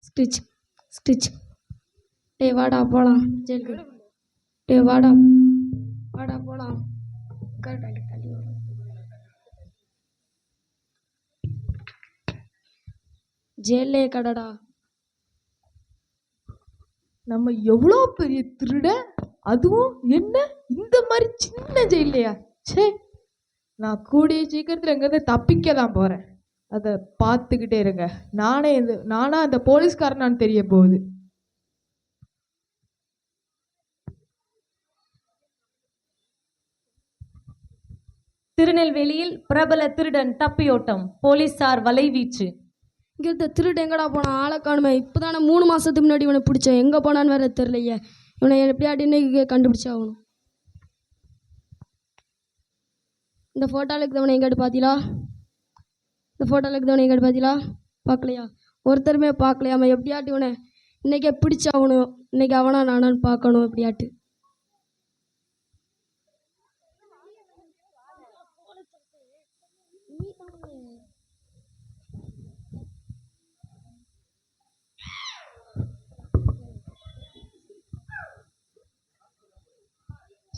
Stitch stitch. டேய் வாடா போகலாம் ஜெயிலுக்கு. டேய் வாடா வாடா போகலாம். கரெக்டாக தள்ளி வரும். ஜெயிலே கடடா. நம்ம எவ்வளோ பெரிய திருட, அதுவும் என்ன இந்த மாதிரி சின்ன ஜெயிலையா? சே, நான் கூடிய சீக்கிரத்தில் எங்கேருந்து தப்பிக்க தான் போகிறேன். அதை பார்த்துக்கிட்டே இருங்க. நானா அந்த போலீஸ்காரனான்னு தெரிய போகுது. திருநெல்வேலியில் பிரபல திருடன் தப்பியோட்டம், போலீசார் வலைவீச்சு. இங்கே இந்த திருடு எங்கடா போனான்? ஆளை காணுமே. இப்போ தானே 3 மாதத்துக்கு முன்னாடி இவனை பிடிச்சேன். எங்கே போனான்னு வேற தெரியலையே. இவனை எப்படியாட்டி இன்னைக்கு கண்டுபிடிச்சாகணும். இந்த ஃபோட்டோவில் இருக்கிறவனை எங்கிட்ட பார்த்தீங்களா? இந்த ஃபோட்டோவில் இருக்கிறவனை எங்கிட்ட பார்த்தீங்களா? பார்க்கலையா? ஒருத்தருமே பார்க்கலையாம. எப்படியாட்டி இவனை இன்னைக்கே பிடிச்சாகணும். இன்னைக்கு அவனா நானான்னு பார்க்கணும் எப்படியாட்டு.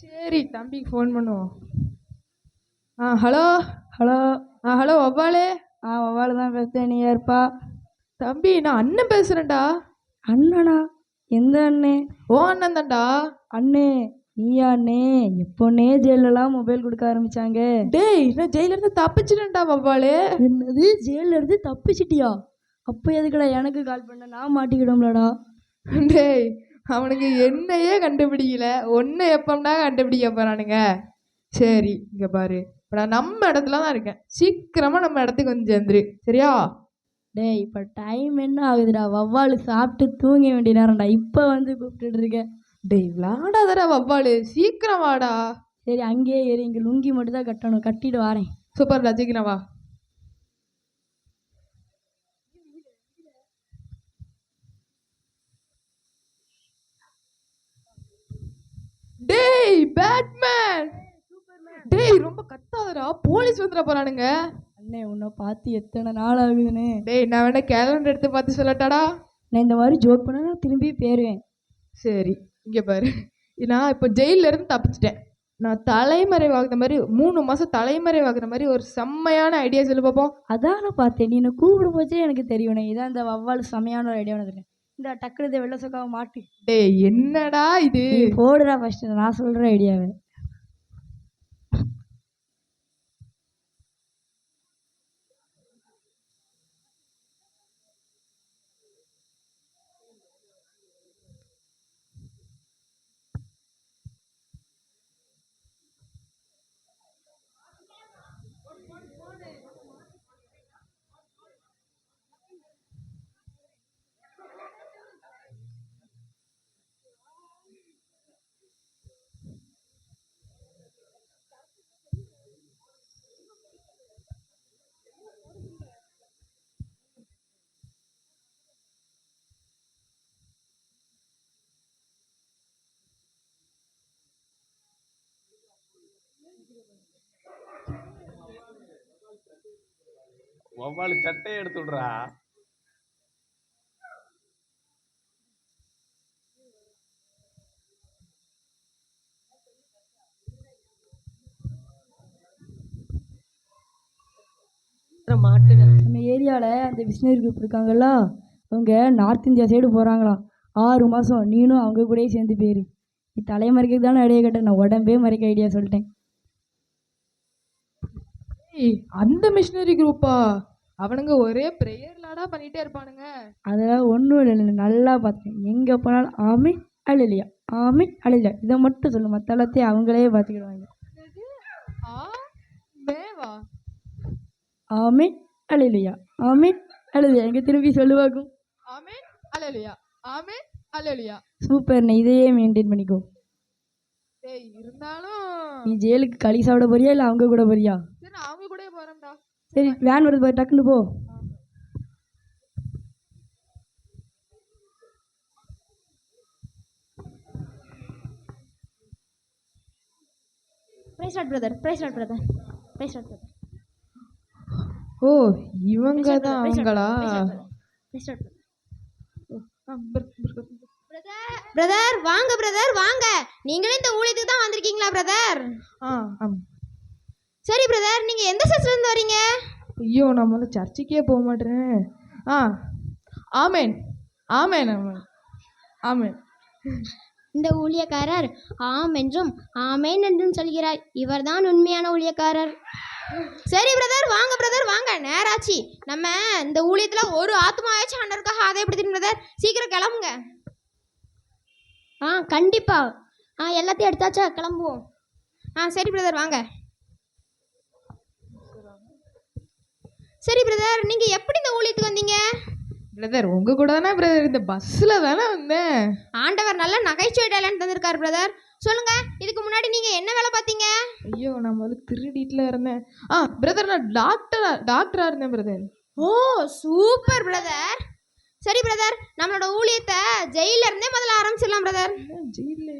சரி, தம்பிக்கு ஃபோன் பண்ணுவோம். ஹலோ ஹலோ ஹலோ வவ்வாலே. வவ்வாலு தான் பேசுகிறேன். நீ யாருப்பா? தம்பி, நான் அண்ணன் பேசுகிறேன்டா. அண்ணனா? எந்த அண்ணே? ஓ அண்ணன் தான்டா. அண்ணே நீயா அண்ணே? எப்போன்னே ஜெயிலெலாம் மொபைல் கொடுக்க ஆரம்பித்தாங்க. டேய், நான் ஜெயிலேருந்து தப்பிச்சிட்டேன்டா வவ்வாலே. என்னது, ஜெயிலேருந்து தப்பிச்சிட்டியா? அப்போ எதுக்குடா எனக்கு கால் பண்ண? நான் மாட்டிக்கிடும்லடா. டேய், அவனுக்கு என்னையே கண்டுபிடிக்கல, ஒன்றை எப்பம்னா கண்டுபிடிக்க போகிறானுங்க. சரி, இங்கே பாரு, இப்போ நான் நம்ம இடத்துல தான் இருக்கேன். சீக்கிரமாக நம்ம இடத்துக்கு வந்து சேர்ந்துரு, சரியா? டேய், இப்போ டைம் என்ன ஆகுதுடா? வவ்வாலு சாப்பிட்டு தூங்க வேண்டிய நேரம்டா. இப்போ வந்து கூப்பிட்டுட்டு இருக்கேன். டேய், விளாடாதடா வவ்வாலு, சீக்கிரம் வாடா. சரி, அங்கேயே ஏறி. இங்கே லுங்கி மட்டும் தான் கட்டணும், கட்டிட்டு வரேன். சூப்பர்டா, சீக்கிரம் வா. டேய் பேட்மேன். டேய், ரொம்ப கத்தாதடா, போலீஸ் வந்துட போறானுங்க. அண்ணே, உன்னை பார்த்து எத்தனை நாள் ஆகுதுன்னு. டேய், நான் வேணா கேலண்டர் எடுத்து பார்த்து சொல்லட்டாடா? நான் இந்த மாதிரி ஜோக் பண்ண நான் திரும்பி போயிருவேன். சரி, இங்கே பாரு, நான் இப்போ ஜெயிலில் இருந்து தப்பிச்சிட்டேன். நான் தலைமறைவாகிற மாதிரி 3 மாதம் தலைமறைவாகிற மாதிரி ஒரு செம்மையான ஐடியா சொல்லி பார்ப்போம். அதான் நான் பார்த்தேன். நீ கூப்பிடும் போச்சே எனக்கு தெரியும். இதான் இந்த வவ்வால் செம்மையான ஒரு ஐடியா வந்துருக்கேன். இந்த டக்குனு வெள்ளை சொக்காவை மாட்டு. டேய், என்னடா இது? போடுறா ஃபர்ஸ்ட், நான் சொல்கிற ஐடியாவை. வவ்வாலு சட்டையை எடுத்து விடுறா. நம்ம ஏரியாவில் அந்த விஷ்ணு குரூப் இருக்காங்கல்ல, அவங்க நார்த் இந்தியா சைடு போகிறாங்களாம். 6 மாதம். நீனும் அவங்க கூடயே சேர்ந்து போயிரு. நீ தலைமறைக்கிறதுக்கு தானே ஐடியா கேட்டேன், நான் உடம்பே மறைக்க ஐடியா சொல்லிட்டேன். ஏய், அந்த மிஷினரி குரூப்பா? அவனுங்க ஒரே ப்ரேயர்லாடா பண்ணிட்டே இருப்பானுங்க. அதெல்லாம் ஒன்றும் இல்லை, நல்லா பார்த்தேன். எங்கே போனாலும் ஆமே அழலியா, ஆமே அழலியா, இதை மட்டும் சொல்லு. மற்ற எல்லாத்தையும் அவங்களே பார்த்துக்கிடுவாங்க. ஆமே அழலியா, ஆமே அழலியா, எங்கே திரும்பி சொல்லுவாக்கும். ஆமென் அல்லேலூயா, ஆமென் அல்லேலூயா. சூப்பர்ண்ணே, இதையே மெயின்டைன் பண்ணிக்கோ. டேய், இருந்தாலும் நீ ஜெயிலுக்கு களி சாப்பிட போறியா இல்லை அவங்க கூட போறியா? சரி, அவங்க கூட போறேன்டா. சரி, வேன் வருது பாரு, டக்குன்னு போ. Praise Lord brother, praise Lord brother, praise Lord brother. ஓ, இவங்க தான் அவங்களா? Praise Lord brother. பிரதர் வாங்க பிரதர் வாங்க. நீங்களே இந்த ஊழியத்துக்கு தான் வந்திருக்கீங்களா பிரதர்? ஆமாம். சரி பிரதர், நீங்க எந்த சர்ச்ல இருந்து வரீங்க? ஐயோ நான் முதல்ல சர்ச்சுக்கே போக மாட்டேறேன். ஆமேன் ஆமேன் ஆமேன் ஆமேன். இந்த ஊழியக்காரர் ஆம் என்றும் ஆமேன் என்றும் சொல்கிறார். இவர்தான் உண்மையான ஊழியக்காரர். சரி பிரதர் வாங்க பிரதர் வாங்க, நேராச்சு. நம்ம இந்த ஊழியத்துல ஒரு ஆத்மாவாச்சும் ஆண்டவருக்காக ஆதாயப்படுத்திட்டு பிரதர், சீக்கிரம் கிளம்புங்க. கண்டிப்பா. எல்லாத்தையும் எடுத்தாச்சா, கிளம்புவோம். சரி பிரதர் வாங்க. சரி பிரதர், நீங்க எப்படி இந்த ஊழியத்துக்கு வந்தீங்க? பிரதர் உங்க கூட தானே பிரதர், இந்த பஸ்ஸில் தானே வந்தேன். ஆண்டவர் நல்ல நகைச்சுவை டேலண்ட் தந்திருக்காரு பிரதர். சொல்லுங்க, இதுக்கு முன்னாடி நீங்க என்ன வேலை பார்த்தீங்க? ஐயோ நான் முதல்ல திருடிட்டுல இருந்தேன். பிரதர் நான் டாக்டரா இருந்தேன் பிரதர். ஓ சூப்பர் பிரதர். சரி பிரதர், நம்மளோட ஊழியத்தை ஜெயில இருந்தே முதல்ல ஆரம்பிச்சிடலாம் பிரதர். ஜெயில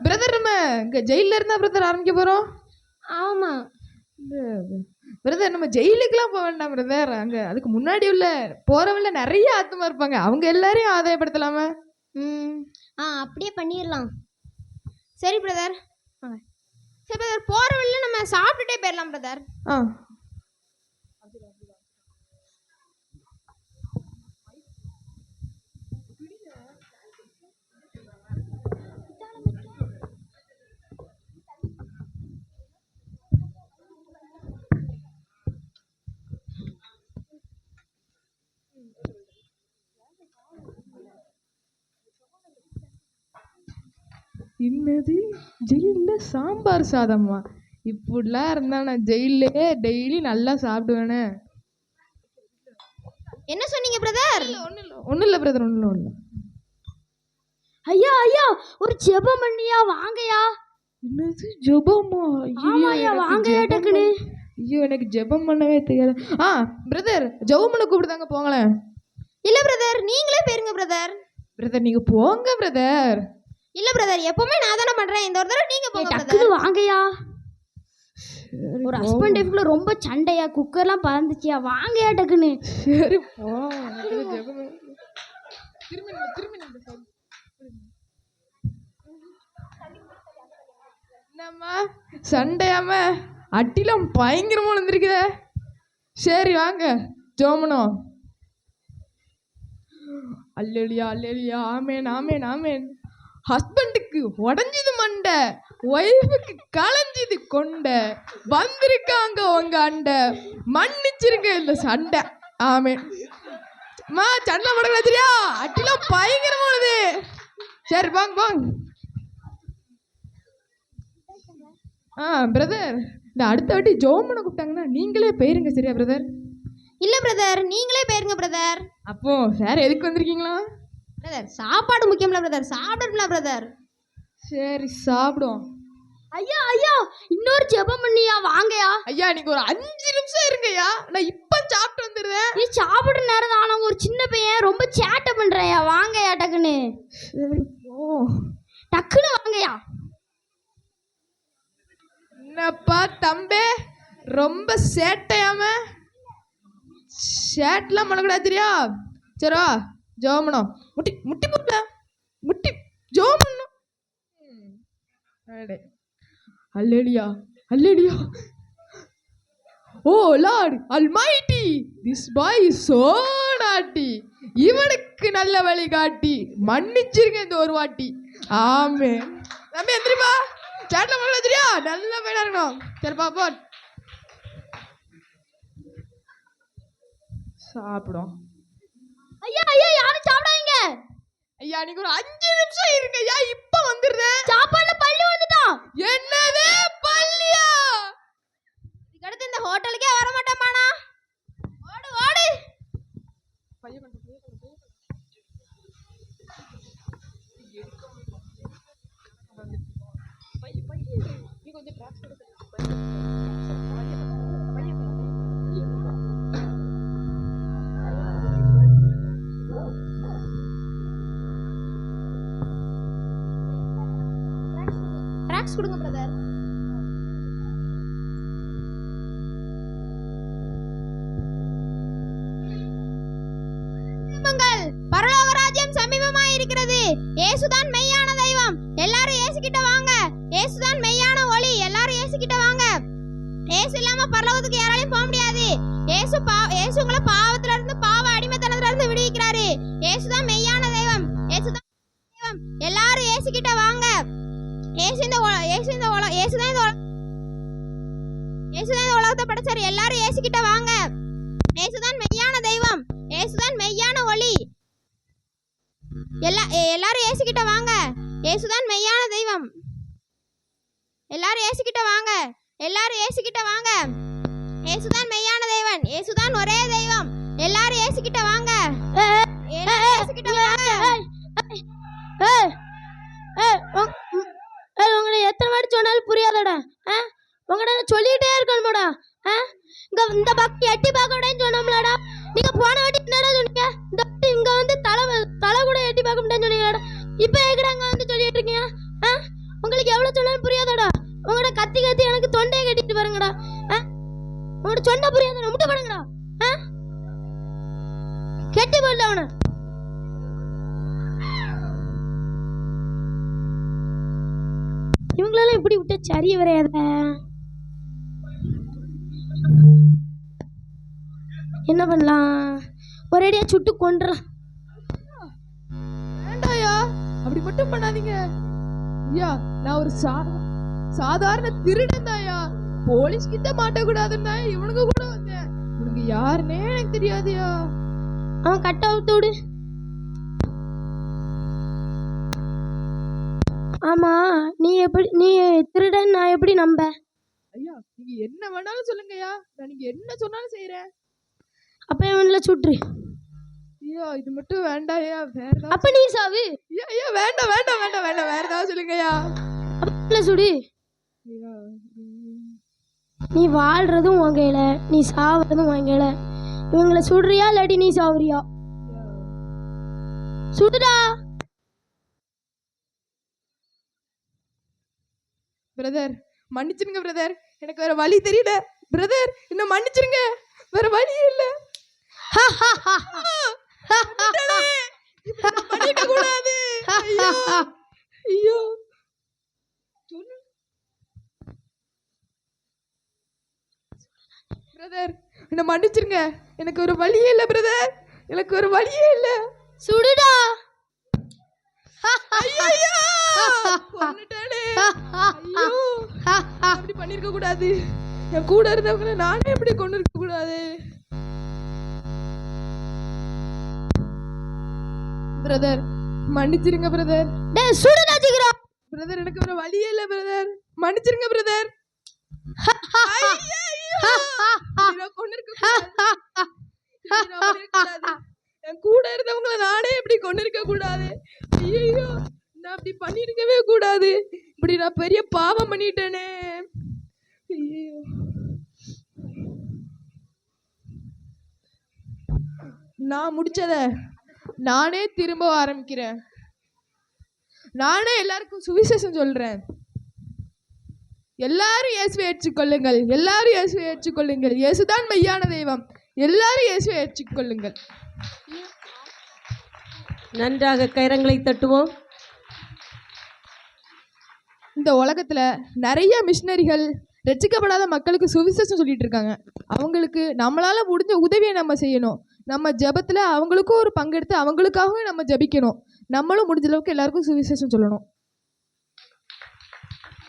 பிரதர் நம்ம இங்க ஜெயில இருந்தா பிரதர் ஆரம்பிக்க போறோம். ஆமா பிரதர் நம்ம ஜெயிலுக்குலாம் போக வேண்டாம் பிரதர், அங்க அதுக்கு முன்னாடி உள்ள போறவங்கள நிறைய ஆத்மா இருப்பாங்க, அவங்க எல்லாரையும் ஆதாயப்படுத்தலாமா? அப்படியே பண்ணிடலாம். சரி பிரதர். சரி பிரதர், போற வழியில நம்ம சாப்பிட்டுட்டே போயிடலாம் பிரதர். இன்னது ஜெயில சாம்பார் சாதமா? இப்படிலாம் இருந்தா நான் ஜெயிலே டெய்லி நல்லா சாப்பிடுவேனே. என்ன சொன்னீங்க பிரதர்? ஒன்றும் இல்லை பிரதர், ஒன்றும் இல்லை. ஐயா ஐயா, ஒரு ஜெபம் பண்ணியா வாங்கயா. என்னது ஜெபமா? ஆமாயா வாங்கயா டக்குன்னு. ஐயோ எனக்கு ஜெபம் பண்ணவே தெரியாது. பிரதர் ஜெபம் பண்ண கூப்பிடுதாங்க, போங்களேன். இல்ல பிரதர், நீங்களே போயிருங்க பிரதர். பிரதர் நீங்க போங்க பிரதர். இல்ல பிரதர், எப்பவுமே நான் தானே பண்றேன், இந்த ஒரு தடவை நீங்க போங்க டக்குனு பிரதர். வாங்கயா. ஒரு ஹஸ்பண்ட் ஒய்ஃப்ல ரொம்ப சண்டையா, குக்கர்லாம் பறந்துச்சியா, வாங்கயா டக்குன்னு. சரி போ. என்னம்மா சண்டையாம அட்டிலாம் பயங்கரமா வந்துருக்குதே. சரி வாங்க ஜோமனோ. அல்லேலியா அல்லேலியா, ஆமேன் ஆமேன் ஆமேன். ஹஸ்பண்டுக்கு உடஞ்சிது மண்டை, ஒய்ஃபுக்கு களைஞ்சிது கொண்டை, வந்திருக்காங்க உங்க அண்டை, மன்னிச்சிருக்க இந்த சண்டை. ஆமேன். மா சண்டை படக்கூடாது சரியா, அட்டிலாம் பயங்கரமானது. சரி வாங்க வாங்க. பிரதர் இந்த அடுத்த வாட்டி ஜோமனை கூப்பிட்டாங்கன்னா நீங்களே போயிருங்க சரியா பிரதர்? இல்ல பிரதர், நீங்களே போயிருங்க பிரதர். அப்போ வேற எதுக்கு வந்திருக்கீங்களா பிரதர்? சாப்பாடு முக்கியம்ல பிரதர், சாப்பிடணும்ல பிரதர். சரி சாப்பிடுவோம். ஐயா ஐயா, இன்னொரு ஜெபம் பண்ணியா வாங்கயா. ஐயா நீங்க ஒரு 5 நிமிஷம் இருங்கய்யா, நான் இப்ப சாப்பிட்டு வந்துடுறேன். நீ சாப்பிடுற நேரம் தான், நான் ஒரு சின்ன பையன் ரொம்ப சேட்டை பண்றேயா, வாங்கயா டக்குன்னு. சரி போ. டக்குன்னு வாங்கயா. என்னப்பா தம்பே ரொம்ப சேட்டையாம? சேட்டெலாம் பண்ணக்கூடாது தெரியா? சரிவா ஜோமனோ. முட்டி முட்டி போட்ட முட்டி ஜோமனோ. Alleluia alleluia. Oh Lord almighty, this boy is so naughty. இவனுக்கு நல்ல வழி காட்டி மன்னிச்சிருங்க இந்த ஒரு வாட்டி. ஆமே தம்பி எந்திரிப்பா, சேட்டில் பண்ண தெரியா, நல்ல பையனா இருக்கணும். சரிப்பா போ சாப்பிடும். ஐயா ஐயா, யாரும் சாப்பிடாதீங்க. ஐயா நீங்க ஒரு 5 நிமிஷம் இருங்க ஐயா, இப்ப வந்துடுறேன். சாப்பாடுல பல்லி வந்துட்டான். என்னது பல்லியா? இதுக்கடுத்து இந்த ஹோட்டலுக்கே வர மாட்டேமாண்ணா. ஓடு ஓடு. ட்ராக்ஸ் கொடுங்க பிரதர். பரலோக ராஜ்யம் சமீப இயேசு இல்லாம பரலோகத்துக்கு யாராலையும் போக முடியாது. இயேசு உங்களை பாவத்துல இருந்து, பாவ அடிமைத்தனத்துல இருந்து விடுவிக்கிறாரு. இயேசுதான் மெய்யான தெய்வம். இயேசுதான் தெய்வம். எல்லாரும் இயேசு கிட்ட வாங்க. இயேசுதான் இந்த உலகத்தை படைச்சாரு. எல்லாரும் இயேசு கிட்ட வாங்க. இயேசுதான் மெய்யான தெய்வம். இயேசுதான் மெய்யான ஒளி. எல்லாரும் இயேசு கிட்ட வாங்க. இயேசுதான் மெய்யான தெய்வம். எல்லாரும் இயேசு கிட்ட வாங்க. எல்லாரும் இயேசு கிட்ட வாங்க. இயேசுதான் மெய்யான தெய்வன். இயேசுதான் ஒரே தெய்வம். எல்லாரும் இயேசு கிட்ட வாங்க. எல்லாரும் இயேசு கிட்ட வாங்க. உங்களை எத்தனை வாட்டி சொன்னாலும் புரியாதடா. உங்கள்கிட்ட சொல்லிக்கிட்டே இருக்கணுமாடா. இந்த பக்கம் எட்டி பார்க்க விடான்னு சொன்னோம்லடா. நீங்க போன வாட்டி என்னடா சொன்னீங்க? இந்த வாட்டி இங்க வந்து தலை கூட எட்டி பார்க்க முடியாதுன்னு சொன்னீங்களாடா. இப்போ எங்கடா அங்க வந்து சொல்லிட்டு இருக்கீங்க? உங்களுக்கு எவ்வளவு சொன்னாலும் புரியாதடா. உங்களோட கத்தி கத்தி எனக்கு தொண்டையை கட்டிட்டு பாருங்கடா. உங்களோட சொன்ன புரியாதடா. முட்டை பண்ணுங்கடா. கெட்டி போடல அவனை. இவங்களெல்லாம் இப்படி விட்டா சரி வரையாத. என்ன பண்ணலாம்? ஒரேடியா சுட்டு கொண்டுறலாம். வேண்டாயா, அப்படி மட்டும் பண்ணாதீங்க ஐயா. நான் ஒரு சாதாரண திருடன் தாயா. போலீஸ் கிட்ட மாட்டக்கூடாதுன்னா இவனுக்கு கூட வந்தேன். உனக்கு யாருன்னே எனக்கு தெரியாதுயா. அவன் கட்ட அவுத்து விடு. ஆமா, நீ திருடன் நான் எப்படி நம்ப? ஐயா, நீங்க என்ன வேணாலும் சொல்லுங்கய்யா. நான் நீங்க என்ன சொன்னாலும் செய்யறேன். அப்ப இவன்ல சுட்டு. ஐயா, இது மட்டும் வேண்டாயா. வேற ஏதாவது. அப்ப நீ சாவு. ஐயா ஐயா, வேண்டாம் வேண்டாம் வேண்டாம் வேண்டாம். வேற ஏதாவது சொல்லுங்கய்யா. அப்ப சுடு. ஐயா, நீ வாழ்றதும் உன் கையில, நீ சாவறதும் உன் கையில. இவங்களை சுடுறியா இல்லாட்டி நீ சாவுறியா? சுடுடா. பிரதர் மன்னிச்சிருங்க பிரதர். எனக்கு வேற வழி தெரியல பிரதர். என்ன மன்னிச்சிருங்க. வேற வழியே இல்ல. பண்ணிக்க கூடாது. ஐயோ பிரதர், என்ன மன்னிச்சிருங்க. எனக்கு ஒரு வழியே இல்ல பிரதர். எனக்கு ஒரு வழியே இல்ல. சுடுடா. ஐயோ கொன்னுட்டானே. ஐயோ, அப்படி பண்ணிருக்க கூடாது. என் கூட இருந்தவங்களை நானே இப்படி கொண்டு இருக்க கூடாது. பிரதர் மன்னிச்சிருங்க பிரதர். டேய் சுடுடா சீக்கிரம். பிரதர், எனக்கு வேற வழியே இல்ல பிரதர். மன்னிச்சிருங்க பிரதர். கொண்டு இருக்க கூடாது. என் கூட இருந்தவங்களை நானே இப்படி கொண்டு இருக்க கூடாது. ஐயோ, நான் அப்படி பண்ணிருக்கவே கூடாது. இப்படி நான் பெரிய பாவம் பண்ணிட்டேனே. ஐயோ, நான் முடிச்சத நானே திரும்ப ஆரம்பிக்கிறேன். நானே எல்லாருக்கும் சுவிசேஷம் சொல்றேன். எல்லாரும் இயேசுவை ஏற்றுக்கொள்ளுங்கள். எல்லாரும் இயேசுவை ஏற்றுக்கொள்ளுங்கள். இயேசுதான் மெய்யான தெய்வம். எல்லாரும் இயேசுவை ஏற்றுக்கொள்ளுங்கள். நன்றாக கரங்களை தட்டுவோம். இந்த உலகத்துல நிறைய மிஷினரிகள் ரட்சிக்கப்படாத மக்களுக்கு சுவிசேஷம் சொல்லிட்டு இருக்காங்க. அவங்களுக்கு நம்மளால முடிஞ்ச உதவியை நம்ம செய்யணும். நம்ம ஜெபத்துல அவங்களுக்கும் ஒரு பங்கெடுத்து அவங்களுக்காகவும் நம்ம ஜெபிக்கணும். நம்மளும் முடிஞ்ச அளவுக்கு எல்லாருக்கும் சுவிசேஷம் சொல்லணும்.